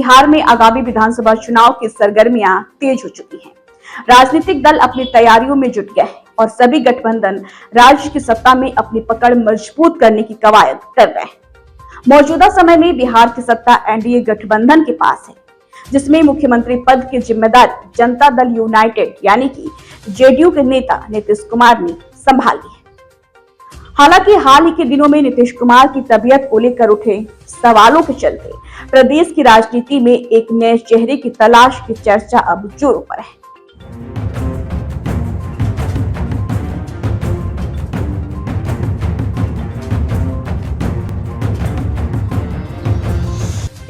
बिहार में आगामी विधानसभा चुनाव की सरगर्मियां तेज हो चुकी हैं। राजनीतिक दल अपनी तैयारियों में जुट गए हैं और सभी गठबंधन राज्य की सत्ता में अपनी पकड़ मजबूत करने की कवायद कर रहे हैं। मौजूदा समय में बिहार की सत्ता एनडीए गठबंधन के पास है, जिसमें मुख्यमंत्री पद की जिम्मेदारी जनता दल यूनाइटेड यानी कि जेडीयू के नेता नीतीश कुमार ने संभाली है। हालांकि हाल ही के दिनों में नीतीश कुमार की तबीयत को लेकर उठे सवालों के चलते प्रदेश की राजनीति में एक नए चेहरे की तलाश की चर्चा अब जोरों पर है।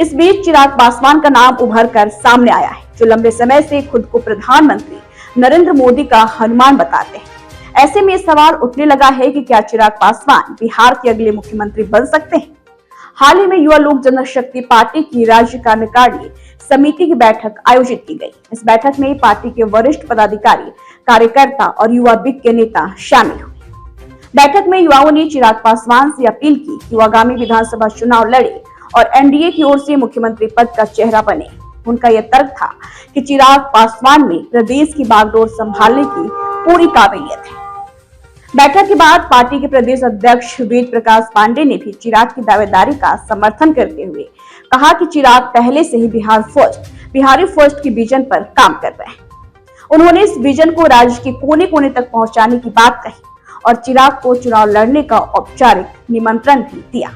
इस बीच चिराग पासवान का नाम उभर कर सामने आया है, जो लंबे समय से खुद को प्रधानमंत्री नरेंद्र मोदी का हनुमान बताते हैं। ऐसे में सवाल उठने लगा है कि क्या चिराग पासवान बिहार के अगले मुख्यमंत्री बन सकते हैं। हाल ही में युवा लोक जनशक्ति पार्टी की राज्य कार्यकारिणी समिति की बैठक आयोजित की गई। इस बैठक में पार्टी के वरिष्ठ पदाधिकारी, कार्यकर्ता और युवा बिग के नेता शामिल हुए। बैठक में युवाओं ने चिराग पासवान से अपील की कि वो आगामी विधानसभा चुनाव लड़े और एनडीए की ओर से मुख्यमंत्री पद का चेहरा बने। उनका यह तर्क था कि चिराग पासवान में प्रदेश की बागडोर संभालने की पूरी काबिलियत है। बैठक के बाद पार्टी के प्रदेश अध्यक्ष वेद प्रकाश पांडेय ने भी चिराग की दावेदारी का समर्थन करते हुए कहा कि चिराग पहले से ही बिहारी फर्स्ट की विजन पर काम कर रहे हैं। उन्होंने इस विजन को राज्य के कोने कोने तक पहुंचाने की बात कही और चिराग को चुनाव लड़ने का औपचारिक निमंत्रण भी दिया।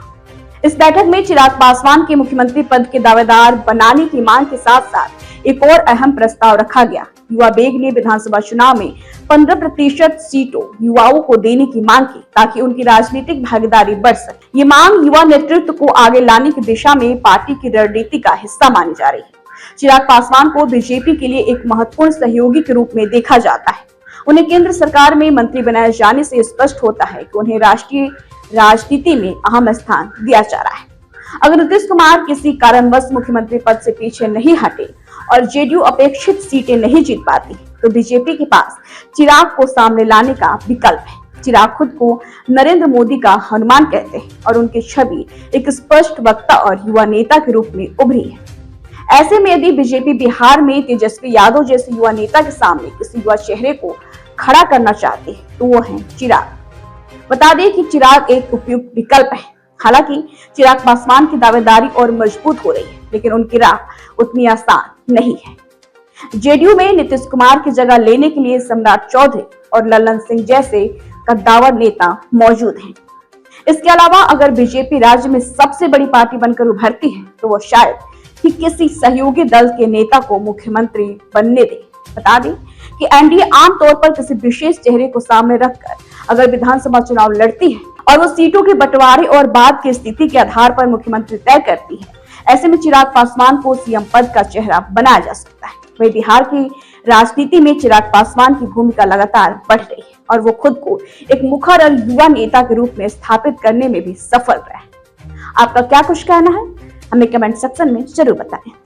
इस बैठक में चिराग पासवान के मुख्यमंत्री पद के दावेदार बनाने की मांग के साथ साथ एक और अहम प्रस्ताव रखा गया। युवा बेग ने विधानसभा चुनाव में 15% सीटों युवाओं को देने की मांग की, ताकि उनकी राजनीतिक भागीदारी बढ़ सके। ये मांग युवा नेतृत्व को आगे लाने की दिशा में पार्टी की रणनीति का हिस्सा मानी जा रही है। चिराग पासवान को बीजेपी के लिए एक महत्वपूर्ण सहयोगी के रूप में देखा जाता है। उन्हें केंद्र सरकार में मंत्री बनाए जाने से स्पष्ट होता है कि उन्हें राष्ट्रीय राजनीति में अहम स्थान दिया जा रहा है। अगर नीतीश कुमार किसी कारणवश मुख्यमंत्री पद से पीछे नहीं हटे और जेडीयू अपेक्षित सीटें नहीं जीत पाती, तो बीजेपी के पास चिराग को सामने लाने का विकल्प है। चिराग खुद को नरेंद्र मोदी का हनुमान कहते हैं और उनकी छवि एक स्पष्ट वक्ता और युवा नेता के रूप में उभरी है। ऐसे में यदि बीजेपी बिहार में तेजस्वी यादव जैसे युवा नेता के सामने किसी युवा चेहरे को खड़ा करना चाहती है, तो वो है चिराग। बता दें कि चिराग एक उपयुक्त विकल्प है। हालांकि चिराग पासवान की दावेदारी और मजबूत हो रही है, लेकिन उनकी राह उतनी आसान नहीं है। जेडीयू में नीतीश कुमार की जगह लेने के लिए सम्राट चौधरी और लल्लन सिंह जैसे कद्दावर नेता मौजूद हैं। इसके अलावा अगर बीजेपी राज्य में सबसे बड़ी पार्टी बनकर उभरती है, तो वो शायद ही किसी सहयोगी दल के नेता को मुख्यमंत्री बनने दे। बता दें कि एनडीए आमतौर पर किसी विशेष चेहरे को सामने रखकर अगर विधानसभा चुनाव लड़ती है और वो सीटों के बंटवारे और बाद की स्थिति के आधार पर मुख्यमंत्री तय करती है। ऐसे में चिराग पासवान को सीएम पद का चेहरा बनाया जा सकता है। वही बिहार की राजनीति में चिराग पासवान की भूमिका लगातार बढ़ रही है और वो खुद को एक मुखर युवा नेता के रूप में स्थापित करने में भी सफल रहे हैं। आपका क्या कुछ कहना है, हमें कमेंट सेक्शन में जरूर बताएं।